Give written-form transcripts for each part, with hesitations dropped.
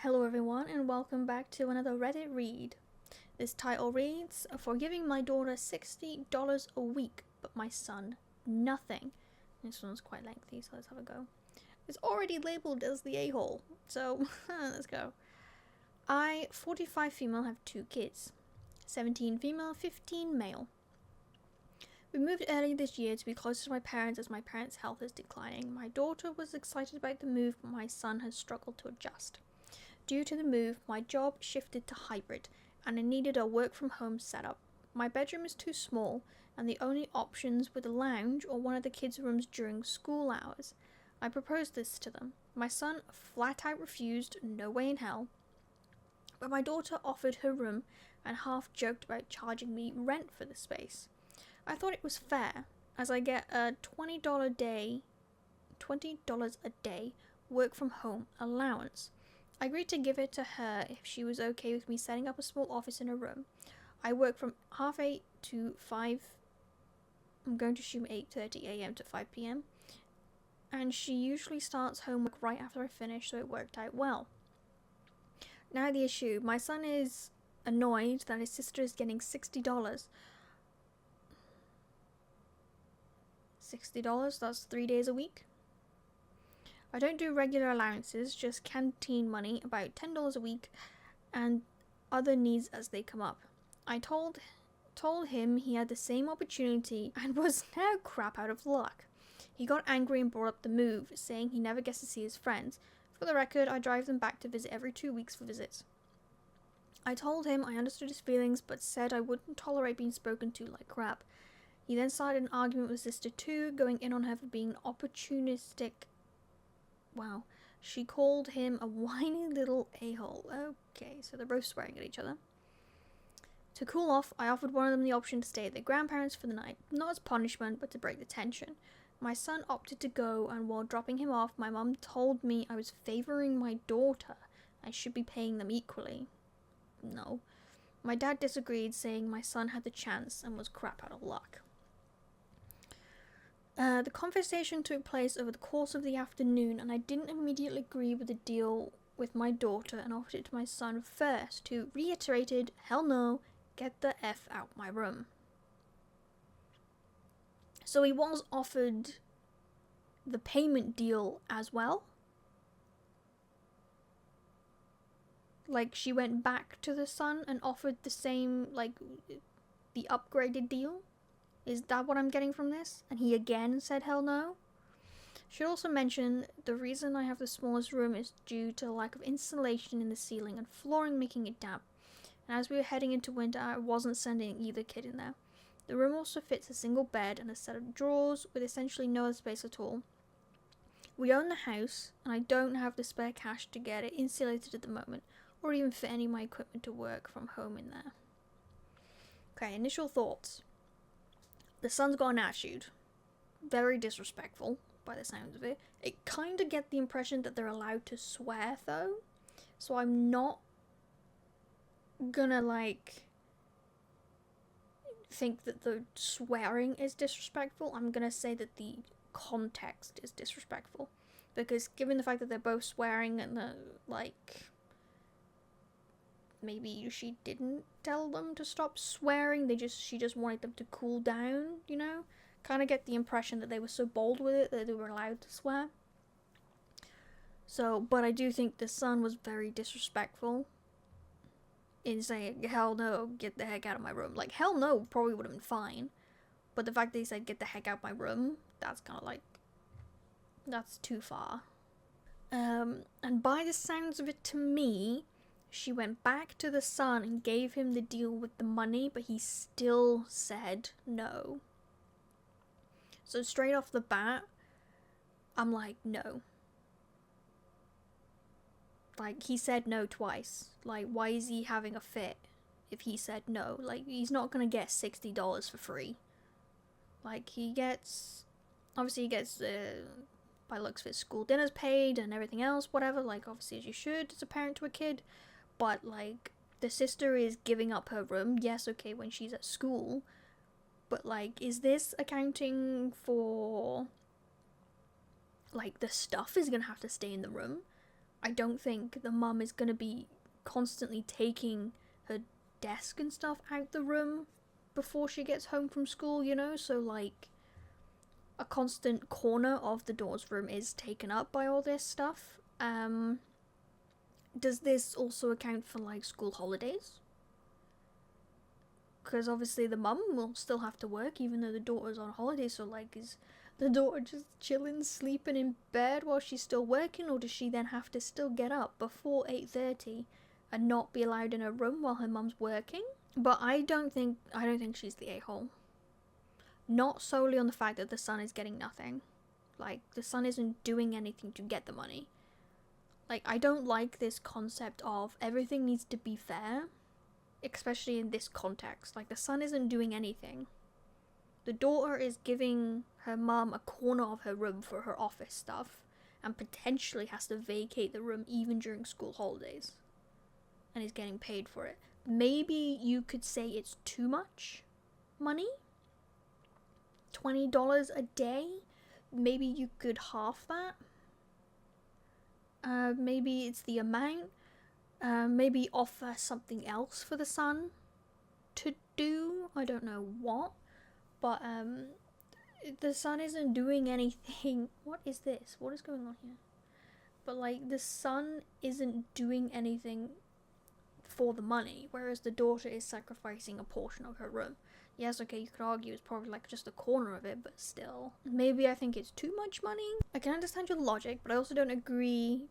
Hello everyone and welcome back to another Reddit read. This title reads, "For giving my daughter $60 a week, but my son nothing." This one's quite lengthy, so let's have a go. It's already labelled as the a-hole, so let's go. I, 45 female, have 2 kids. 17 female, 15 male. We moved early this year to be closer to my parents as my parents' health is declining. My daughter was excited about the move, but my son has struggled to adjust. Due to the move, my job shifted to hybrid, and I needed a work-from-home setup. My bedroom is too small, and the only options were the lounge or one of the kids' rooms during school hours. I proposed this to them. My son flat out refused, no way in hell. But my daughter offered her room and half joked about charging me rent for the space. I thought it was fair, as I get a $20 a day work-from-home allowance. I agreed to give it to her if she was okay with me setting up a small office in her room. I work from 8:30 to 5, I'm going to assume 8:30 a.m. to 5 p.m. And she usually starts homework right after I finish, so it worked out well. Now the issue, my son is annoyed that his sister is getting $60. $60, that's 3 days a week. I don't do regular allowances, just canteen money, about $10 a week, and other needs as they come up. I told him he had the same opportunity and was now crap out of luck. He got angry and brought up the move, saying he never gets to see his friends. For the record, I drive them back to visit every 2 weeks for visits. I told him I understood his feelings, but said I wouldn't tolerate being spoken to like crap. He then started an argument with sister too, going in on her for being opportunistic. Wow. She called him a whiny little a-hole. Okay, so they're both swearing at each other. To cool off, I offered one of them the option to stay at their grandparents for the night, not as punishment, but to break the tension. My son opted to go, and while dropping him off, my mum told me I was favouring my daughter. I should be paying them equally. No. My dad disagreed, saying my son had the chance and was crap out of luck. The conversation took place over the course of the afternoon, and I didn't immediately agree with the deal with my daughter and offered it to my son first, who reiterated, "Hell no, get the F out my room." So he was offered the payment deal as well. Like, she went back to the son and offered the same, like, the upgraded deal. Is that what I'm getting from this? And he again said hell no? Should also mention, the reason I have the smallest room is due to the lack of insulation in the ceiling and flooring, making it damp. And as we were heading into winter, I wasn't sending either kid in there. The room also fits a single bed and a set of drawers with essentially no other space at all. We own the house, and I don't have the spare cash to get it insulated at the moment, or even fit any of my equipment to work from home in there. Okay, initial thoughts. The son's got an attitude. Very disrespectful, by the sounds of it. It kind of get the impression that they're allowed to swear, though. So I'm not gonna, think that the swearing is disrespectful. I'm gonna say that the context is disrespectful. Because given the fact that they're both swearing and maybe she didn't tell them to stop swearing, she just wanted them to cool down, you know? Kind of get the impression that they were so bold with it that they were allowed to swear. So, but I do think the son was very disrespectful in saying, "Hell no, get the heck out of my room." Like, hell no probably would have been fine. But the fact that he said, "Get the heck out of my room," that's kind of that's too far. And by the sounds of it to me, she went back to the son and gave him the deal with the money, but he still said no. So straight off the bat, I'm like, no. Like, he said no twice. Like, why is he having a fit if he said no? Like, he's not gonna get $60 for free. Like, obviously he gets, by looks of it, school dinners paid and everything else, whatever, like, obviously as you should as a parent to a kid. But, like, the sister is giving up her room. Yes, okay, when she's at school. But, like, is this accounting for, like, the stuff is gonna have to stay in the room? I don't think the mum is going to be constantly taking her desk and stuff out the room before she gets home from school, you know? So, like, a constant corner of the daughter's room is taken up by all this stuff. Does this also account for, like, school holidays? Because obviously the mum will still have to work even though the daughter's on holiday, so, like, is the daughter just chilling, sleeping in bed while she's still working, or does she then have to still get up before 8:30 and not be allowed in her room while her mum's working? But I don't think she's the a-hole. Not solely on the fact that the son is getting nothing. Like, the son isn't doing anything to get the money. Like, I don't like this concept of everything needs to be fair, especially in this context. Like, the son isn't doing anything. The daughter is giving her mum a corner of her room for her office stuff, and potentially has to vacate the room even during school holidays, and is getting paid for it. Maybe you could say it's too much money? $20 a day? Maybe you could half that? Maybe it's the amount. Maybe offer something else for the son to do. I don't know what. But, the son isn't doing anything. What is this? What is going on here? But, like, the son isn't doing anything for the money, whereas the daughter is sacrificing a portion of her room. Yes, okay, you could argue it's probably, like, just a corner of it, but still. Maybe I think it's too much money? I can understand your logic, but I also don't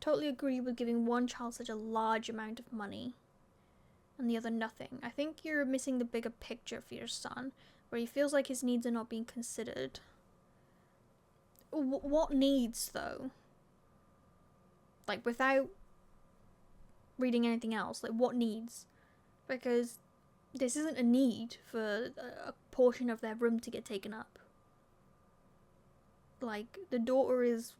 totally agree with giving one child such a large amount of money and the other nothing. I think you're missing the bigger picture for your son, where he feels like his needs are not being considered. What needs, though? Like, without reading anything else, like, what needs? Because this isn't a need for a portion of their room to get taken up. Like, the daughter is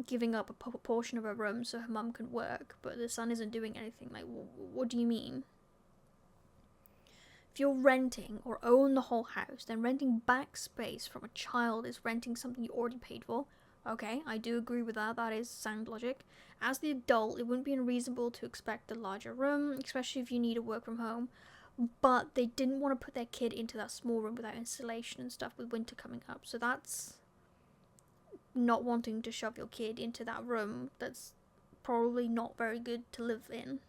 giving up a portion of her room so her mum can work, but the son isn't doing anything. Like, what do you mean? If you're renting or own the whole house, then renting back space from a child is renting something you already paid for. Okay, I do agree with that. That is sound logic. As the adult, it wouldn't be unreasonable to expect a larger room, especially if you need to work from home. But they didn't want to put their kid into that small room without insulation and stuff with winter coming up. So that's not wanting to shove your kid into that room that's probably not very good to live in.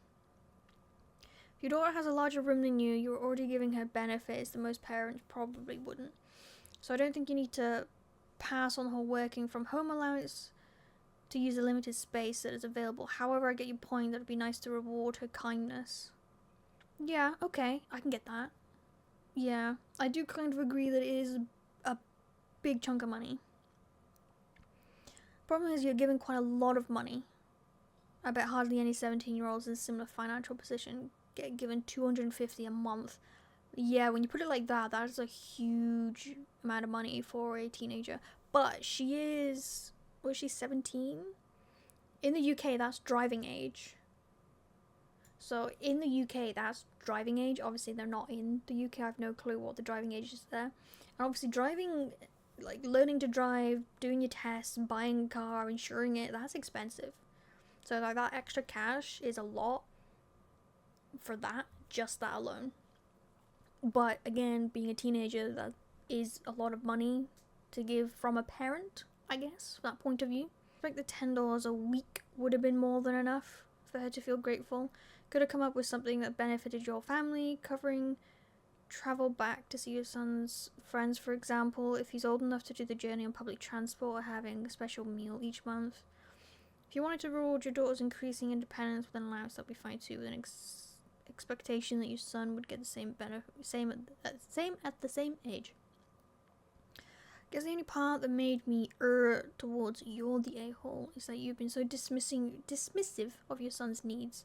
If your daughter has a larger room than you, you're already giving her benefits that most parents probably wouldn't. So I don't think you need to pass on the whole working from home allowance to use the limited space that is available. However, I get your point that it'd be nice to reward her kindness. Yeah, okay, I can get that. Yeah, I do kind of agree that it is a big chunk of money. Problem is, you're giving quite a lot of money. I bet hardly any 17-year-olds in a similar financial position get given $250 a month. Yeah, when you put it like that, that is a huge amount of money for a teenager. But was she 17? In the UK, that's driving age. So in the UK, that's driving age. Obviously, they're not in the UK. I have no clue what the driving age is there. And obviously, driving, like, learning to drive, doing your tests, buying a car, insuring it, that's expensive. So, like, that extra cash is a lot for that, just that alone. But, again, being a teenager, that is a lot of money to give from a parent, I guess, from that point of view. I think the $10 a week would have been more than enough for her to feel grateful. Could have come up with something that benefited your family, covering travel back to see your son's friends, for example, if he's old enough to do the journey on public transport, or having a special meal each month. If you wanted to reward your daughter's increasing independence with an allowance, that'd be fine too, with an expectation that your son would get the same at the same age. I guess the only part that made me towards you're the a-hole is that you've been so dismissive of your son's needs.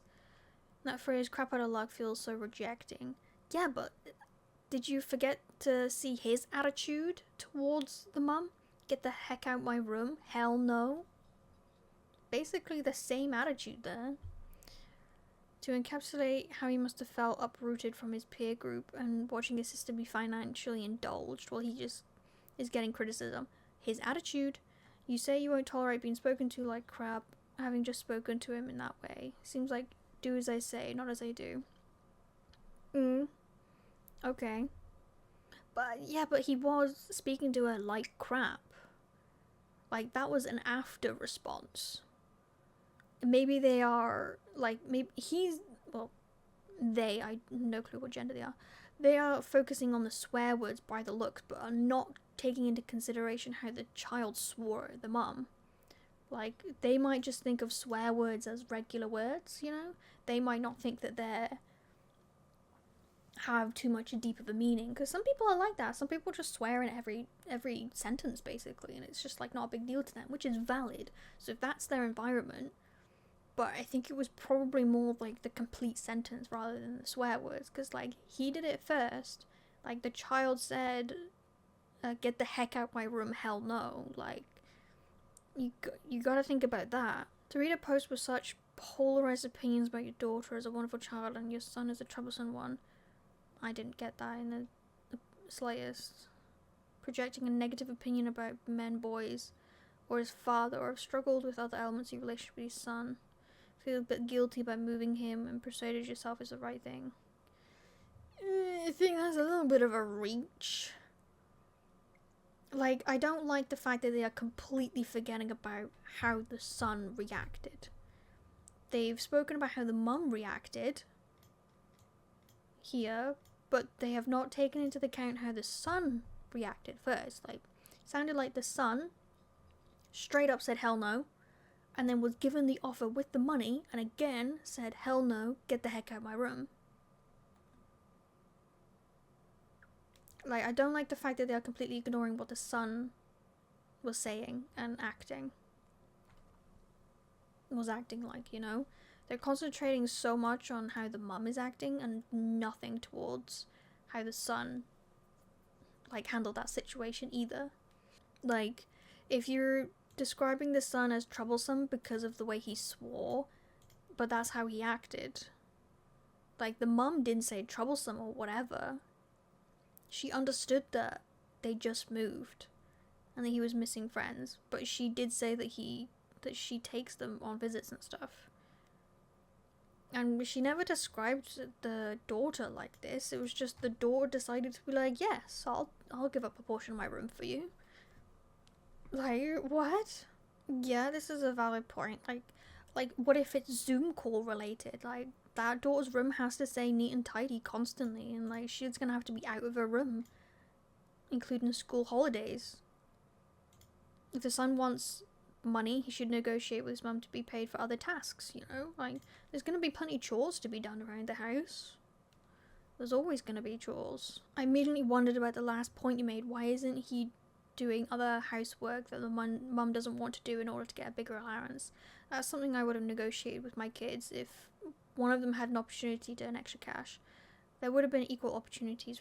That phrase, crap out of luck, feels so rejecting. Yeah, but did you forget to see his attitude towards the mum? Get the heck out my room? Hell no. Basically the same attitude there. To encapsulate how he must have felt uprooted from his peer group and watching his sister be financially indulged while he just is getting criticism. His attitude. You say you won't tolerate being spoken to like crap, having just spoken to him in that way. Seems like do as I say, not as I do. Okay. But yeah, but he was speaking to her like crap. Like, that was an after response. Maybe they are, like, maybe he's, well, they, I have no clue what gender they are. They are focusing on the swear words by the looks, but are not taking into consideration how the child swore at the mum. Like, they might just think of swear words as regular words, you know? They might not think that they're have too much deep of a meaning, because some people are like that. Some people just swear in every sentence basically, and it's just like not a big deal to them, which is valid. So if that's their environment, but I think it was probably more like the complete sentence rather than the swear words, because like he did it first. Like the child said, "Get the heck out my room, hell no!" Like you gotta think about that. To read a post with such polarized opinions about your daughter as a wonderful child and your son as a troublesome one. I didn't get that in the slightest. Projecting a negative opinion about men, boys, or his father, or have struggled with other elements of your relationship with his son. Feel a bit guilty about moving him and persuaded yourself is the right thing. I think that's a little bit of a reach. Like, I don't like the fact that they are completely forgetting about how the son reacted. They've spoken about how the mum reacted here, but they have not taken into account how the son reacted first. Like, sounded like the son straight up said hell no, and then was given the offer with the money, and again said hell no, get the heck out of my room. Like, I don't like the fact that they are completely ignoring what the son was saying and was acting like, you know? They're concentrating so much on how the mum is acting and nothing towards how the son, like, handled that situation either. Like, if you're describing the son as troublesome because of the way he swore, but that's how he acted. Like, the mum didn't say troublesome or whatever. She understood that they just moved and that he was missing friends, but she did say that she takes them on visits and stuff. And she never described the daughter like this. It was just the daughter decided to be like, yes, I'll give up a portion of my room for you. Like, what? Yeah, this is a valid point. Like, what if it's Zoom call related? Like, that daughter's room has to stay neat and tidy constantly, and like, she's gonna have to be out of her room, including school holidays. If the son wants money, he should negotiate with his mum to be paid for other tasks, you know? Like, there's gonna be plenty of chores to be done around the house. There's always gonna be chores. I immediately wondered about the last point you made. Why isn't he doing other housework that the mum doesn't want to do in order to get a bigger allowance? That's something I would have negotiated with my kids if one of them had an opportunity to earn extra cash. There would have been equal opportunities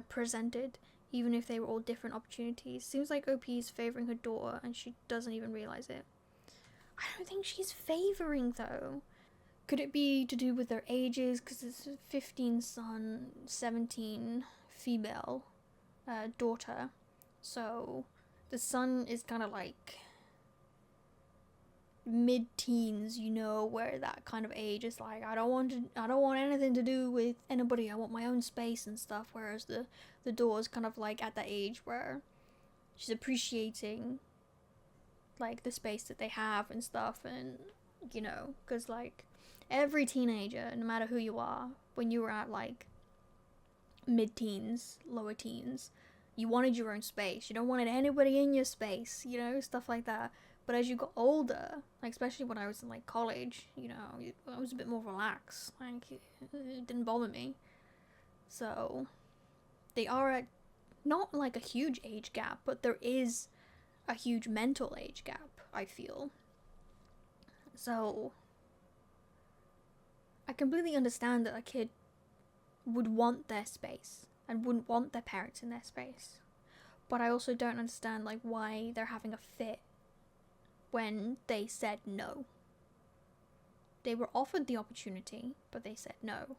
presented, even if they were all different opportunities. Seems like OP is favouring her daughter and she doesn't even realise it. I don't think she's favouring though. Could it be to do with their ages? Because it's a 15 son, 17 female daughter. So the son is kind of like mid-teens, you know, where that kind of age is like, I don't want anything to do with anybody, I want my own space and stuff, whereas the daughter's kind of like at that age where she's appreciating like the space that they have and stuff, and you know, because like every teenager, no matter who you are, when you were at like mid-teens, lower teens, you wanted your own space, you don't want anybody in your space, you know, stuff like that. But as you got older, like especially when I was in like college, you know, I was a bit more relaxed. Like it didn't bother me. So they are at not like a huge age gap, but there is a huge mental age gap, I feel. So I completely understand that a kid would want their space and wouldn't want their parents in their space. But I also don't understand like why they're having a fit when they said no. They were offered the opportunity, but they said no.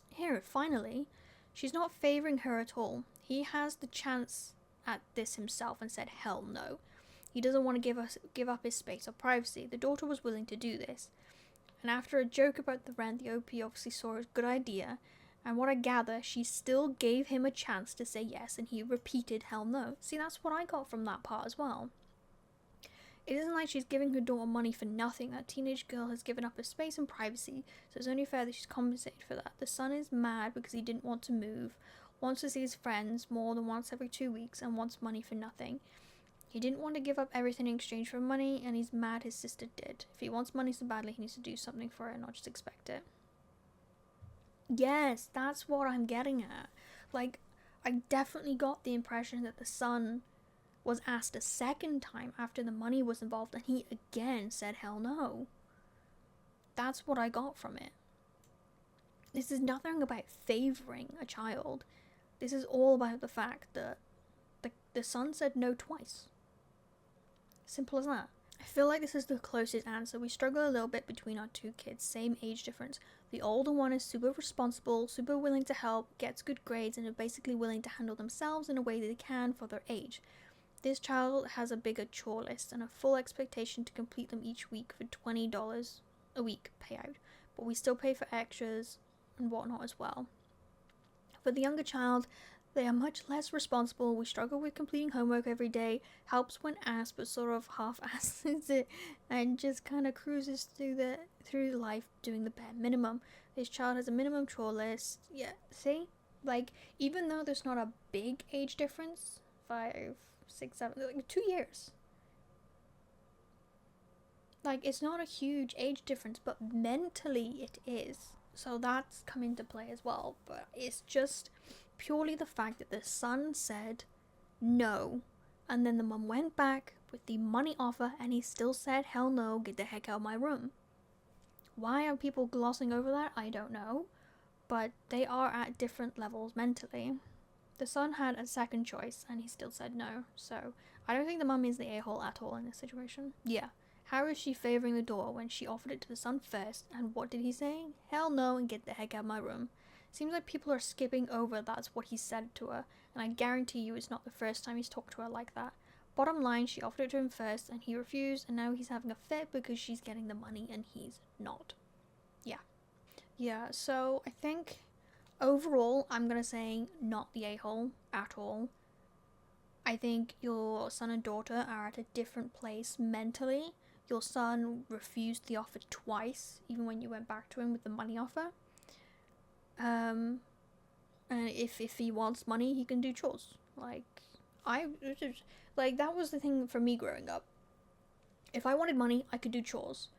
Here, finally, she's not favouring her at all. He has the chance at this himself and said hell no. He doesn't want to give up his space or privacy. The daughter was willing to do this. And after a joke about the rent, the OP obviously saw a good idea. And what I gather, she still gave him a chance to say yes, and he repeated hell no. See, that's what I got from that part as well. It isn't like she's giving her daughter money for nothing. That teenage girl has given up her space and privacy, so it's only fair that she's compensated for that. The son is mad because he didn't want to move, wants to see his friends more than once every 2 weeks, and wants money for nothing. He didn't want to give up everything in exchange for money, and he's mad his sister did. If he wants money so badly, he needs to do something for it, not just expect it. Yes, that's what I'm getting at. Like, I definitely got the impression that the son was asked a second time after the money was involved, and he again said hell no. That's what I got from it. This is nothing about favoring a child. This is all about the fact that the son said no twice. Simple as that. I feel like this is the closest answer. We struggle a little bit between our two kids, same age difference. The older one is super responsible, super willing to help, gets good grades, and are basically willing to handle themselves in a way that they can for their age. This child has a bigger chore list and a full expectation to complete them each week for $20 a week payout, but we still pay for extras and whatnot as well. For the younger child, they are much less responsible. We struggle with completing homework every day, helps when asked, but sort of half-asses it, and just kind of cruises through life doing the bare minimum. This child has a minimum chore list. Yeah, see? Like, even though there's not a big age difference, 5, 6, 7, like 2 years. Like, it's not a huge age difference, but mentally it is. So that's come into play as well. But it's just purely the fact that the son said no, and then the mum went back with the money offer, and he still said hell no, get the heck out of my room. Why are people glossing over that? I don't know, but they are at different levels mentally. The son had a second choice, and he still said no, so I don't think the mum is the a-hole at all in this situation. Yeah, how is she favouring the daughter when she offered it to the son first, and what did he say? Hell no, and get the heck out of my room. Seems like people are skipping over that's what he said to her, and I guarantee you it's not the first time he's talked to her like that. Bottom line, she offered it to him first, and he refused, and now he's having a fit because she's getting the money and he's not. Yeah, so I think overall I'm gonna say not the a-hole at all. I think your son and daughter are at a different place mentally. Your son refused the offer twice, even when you went back to him with the money offer. And if he wants money, he can do chores. Like, that was the thing for me growing up. If I wanted money, I could do chores.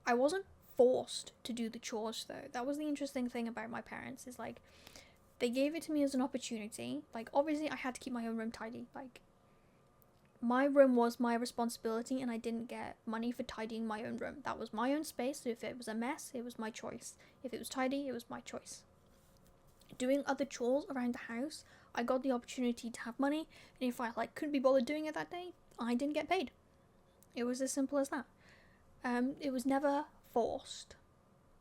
I wasn't forced to do the chores, though. That was the interesting thing about my parents, is like, they gave it to me as an opportunity. Like, obviously I had to keep my own room tidy. Like, my room was my responsibility, and I didn't get money for tidying my own room. That was my own space. So if it was a mess, it was my choice. If it was tidy, it was my choice. Doing other chores around the house, I got the opportunity to have money, and if I couldn't be bothered doing it that day, I didn't get paid. It was as simple as that. It was never forced,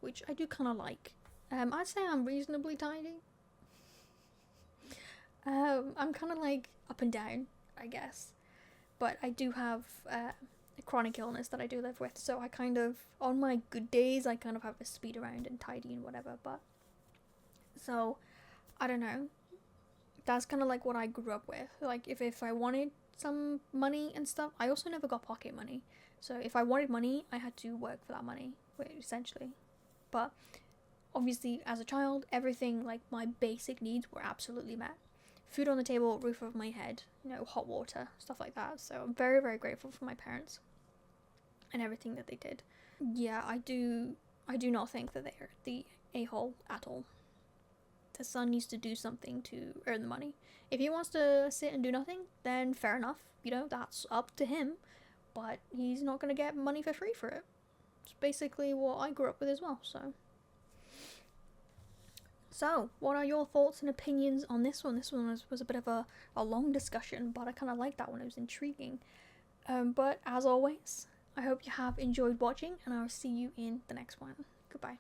which I do kind of like. I'd say I'm reasonably tidy. I'm kind of like up and down, I guess, but I do have a chronic illness that I do live with, so I kind of, on my good days, I kind of have to speed around and tidy and whatever, but so I don't know, that's kind of like what I grew up with. Like, if I wanted some money and stuff, I also never got pocket money, so if I wanted money, I had to work for that money, essentially. But obviously as a child, everything, like my basic needs were absolutely met. Food on the table, roof over my head, hot water, stuff like that. So I'm very, very grateful for my parents and everything that they did. Yeah, I do not think that they're the a-hole at all. The son needs to do something to earn the money. If he wants to sit and do nothing, then fair enough. That's up to him. But he's not going to get money for free for it. It's basically what I grew up with as well, So, what are your thoughts and opinions on this one? This one was a bit of a long discussion, but I kind of liked that one. It was intriguing. But as always, I hope you have enjoyed watching, and I'll see you in the next one. Goodbye.